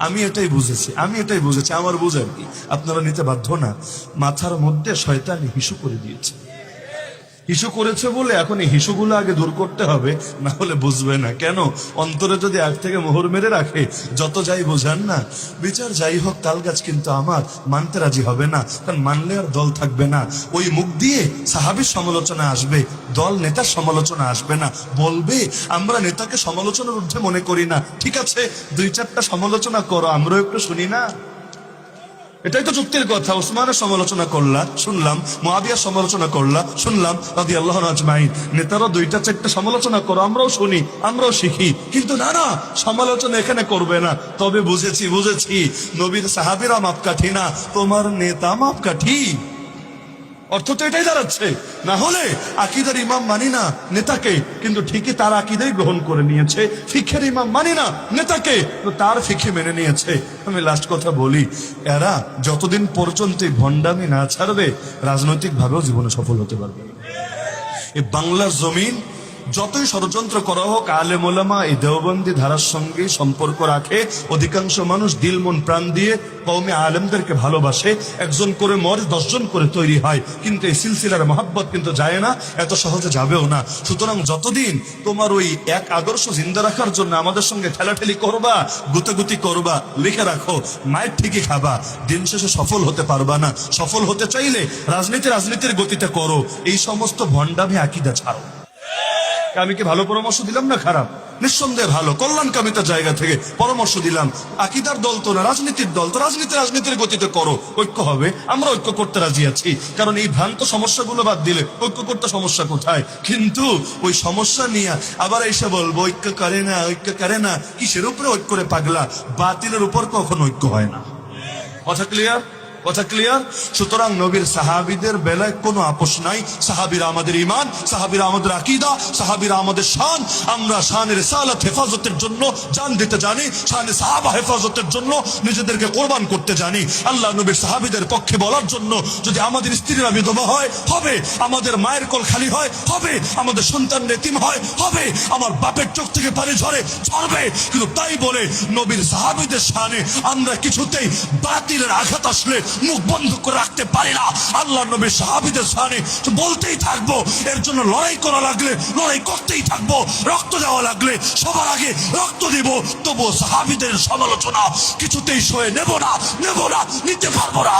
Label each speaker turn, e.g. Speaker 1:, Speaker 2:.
Speaker 1: আমি এটাই বুঝেছি, আমার বুঝ আর কি, আপনারা নিতে বাধ্য না। মাথার মধ্যে শয়তান হিসু করে দিয়েছে, হিসু করেছে বলে এখন এই হিসুগুলো আগে দূর করতে হবে, না হলে বুঝবে না। কেন? অন্তরে যদি আগ থেকে মোহর মেরে রাখে, যত যাই বোঝান না, বিচার যাই হোক তাল গাছ কিন্তু আমার, মানতে রাজি হবে না, কারণ মানলে আর দল থাকবে না। ওই মুখ দিয়ে সাহাবীর সমালোচনা আসবে, দল নেতার সমালোচনা আসবে না। বলবে আমরা নেতাকে সমালোচনার ঊর্ধ্বে মনে করি না। ঠিক আছে, 2-4টা সমালোচনা করো, আমরাও একটু শুনি না। এটাই তো যুক্তির কথা। ওসমানের সমালোচনা করলা, শুনলাম। মুআবিয়ার সমালোচনা করলা, শুনলাম। রাদিয়াল্লাহু আনহু আজমাইন। নেতারা 2-4টা সমালোচনা করো, আমরাও শুনি, আমরাও শিখি। কিন্তু না, সমালোচনা এখানে করবে না। তবে বুঝেছি, নবীর সাহাবীরা মাপকাঠি না, তোমার নেতা মাপকাঠি। অর্থ তো এটাই দাঁড়াচ্ছে। না হলে আকীদার ইমাম মানি না নেতাকে, কিন্তু ঠিকই তার আকীদাই গ্রহণ করে নিয়েছে। ফিকহের ইমাম মানি না নেতাকে, তো তার ফিকহে মেনে নিয়েছে। আমি লাস্ট কথা বলি, এরা যতদিন পর্যন্ত এই ভণ্ডামি না ছাড়বে, রাজনৈতিক ভাবেও জীবনে সফল হতে পারবে না। এই বাংলার জমিন যতই ষড়যন্ত্র করা হোক, আলেম ওলামা এই দেওবন্দি ধারার সঙ্গে সম্পর্ক রাখে। অধিকাংশ মানুষ দিল মন প্রাণ দিয়ে কওমে আলেমদেরকে ভালোবাসে। 1জন করে মরে 10জন করে তৈরি হয়, কিন্তু এই সিলসিলার মহব্বত কিন্তু যায় না, এত সহজে যাবেও না। সুতরাং যতদিন তোমার ওই এক আদর্শ জিন্দা রাখার জন্য আমাদের সঙ্গে ঠেলাঠেলি করবা, গুতাগুতি করবা, লিখে রাখো, মায়ের ঠিকই খাবা, দিন শেষে সফল হতে পারবা না। সফল হতে চাইলে রাজনীতির গতিতে করো, এই সমস্ত ভণ্ডামি আকীদা ছাড়ো। আমি কি ভালো পরামর্শ দিলাম না খারাপ? নিঃসন্দেহে ভালো, কল্যাণকামিতার জায়গা থেকে পরামর্শ দিলাম। আকীদার দল তো না, রাজনীতির দল, তো রাজনীতির গতিতে করো, ঐক্য হবে। আমরা ঐক্য করতে রাজি আছি, কারণ এই ভ্রান্ত সমস্যাগুলো বাদ দিলে ঐক্য করতে সমস্যা কোথায়? কিন্তু ওই সমস্যা নিয়ে আবার এসে বলবো ঐক্য করে না, কিসের উপরে ঐক্য করে পাগলা? বাতিলের উপর কখনো ঐক্য হয় না। কথা ক্লিয়ার? সুতরাং নবীর সাহাবীদের বেলায় কোনো আপোষ নাই। সাহাবীরা আমাদের ঈমান, সাহাবীরা আমাদের আকীদা, সাহাবীরা আমাদের শান। আমরা শানে রিসালাত হেফাজতের জন্য জান দিতে জানি, শানে সাহাবা হেফাজতের জন্য নিজেদেরকে কোরবান করতে জানি। আল্লাহ নবীর সাহাবীদের পক্ষে বলার জন্য, যদি আমাদের স্ত্রীরা বিধবা হয়, হবে। আমাদের মায়ের কোল খালি হয়, হবে। আমাদের সন্তান এতিম হয়, হবে। আমার বাপের চোখ থেকে পানি ঝরবে। কিন্তু তাই বলে নবীর সাহাবীদের শানে আমরা কিছুতেই বাতিলের আঘাত আসলে মুখ বন্ধ করে রাখতে পারি না। আল্লাহ নবীর সাহাবীদের শানে বলতেই থাকবো, এর জন্য লড়াই করা লাগলে লড়াই করতেই থাকবো, রক্ত দেওয়া লাগলে সবার আগে রক্ত দিব। তবু সাহাবীদের সমালোচনা কিছুতেই সয়ে নেব না, নিতে পারবো না।